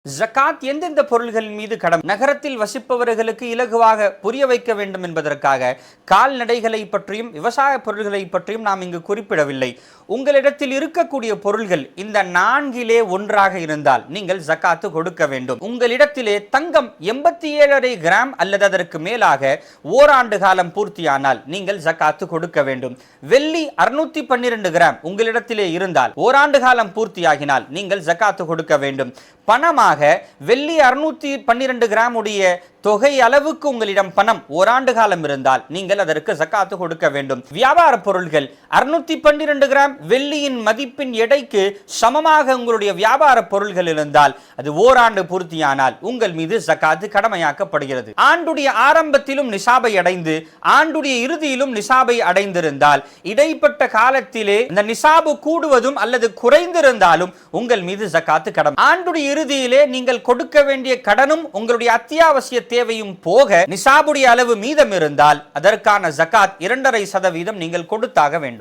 ஜகாத் எந்தெந்த பொருள்களின் மீது கடமை? நகரத்தில் வசிப்பவர்களுக்கு இலகுவாக புரிய வைக்க வேண்டும் என்பதற்காக கால்நடைகளை பற்றியும் விவசாய பொருள்களை பற்றியும் நாம் இங்கு குறிப்பிடவில்லை. உங்களிடத்தில் இருக்கக்கூடிய பொருள்கள் இந்த நான்கிலே ஒன்றாக இருந்தால் நீங்கள் ஜகாத்து கொடுக்க வேண்டும். உங்களிடத்திலே தங்கம் 87.5 கிராம் அல்லது அதற்கு மேலாக ஓராண்டு காலம் பூர்த்தியானால் நீங்கள் ஜகாத்து கொடுக்க வேண்டும். வெள்ளி 612 கிராம் உங்களிடத்திலே இருந்தால் ஓராண்டு காலம் பூர்த்தியாகினால் நீங்கள் ஜகாத்து கொடுக்க வேண்டும். பணமாக வெள்ளி 612 கிராம் உடைய தொகை அளவுக்கு உங்களிடம் பணம் ஓராண்டு காலம் இருந்தால் நீங்கள் அதற்கு ஜகாத்து கொடுக்க வேண்டும். வியாபார பொருள்கள் 612 கிராம் வெள்ளியின் மதிப்பின் எடைக்கு சமமாக உங்களுடைய வியாபார பொருள்கள் இருந்தால் அது ஓராண்டு பூர்த்தியானால் உங்கள் மீது ஜகாத்து கடமையாக்கப்படுகிறது. ஆண்டுடைய ஆரம்பத்திலும் நிசாபை அடைந்து ஆண்டுடைய இறுதியிலும் நிசாபை அடைந்திருந்தால் இடைப்பட்ட காலத்திலே இந்த நிசாபு கூடுவதும் அல்லது குறைந்திருந்தாலும் உங்கள் மீது ஜகாத்து கடமை. ஆண்டுடைய இறுதியிலே நீங்கள் கொடுக்க வேண்டிய கடனும் உங்களுடைய அத்தியாவசிய தேவையும் போக நிசாபுடைய அளவு மீதம் இருந்தால் அதற்கான ஜகாத் 2.5% நீங்கள் கொடுத்தாக வேண்டும்.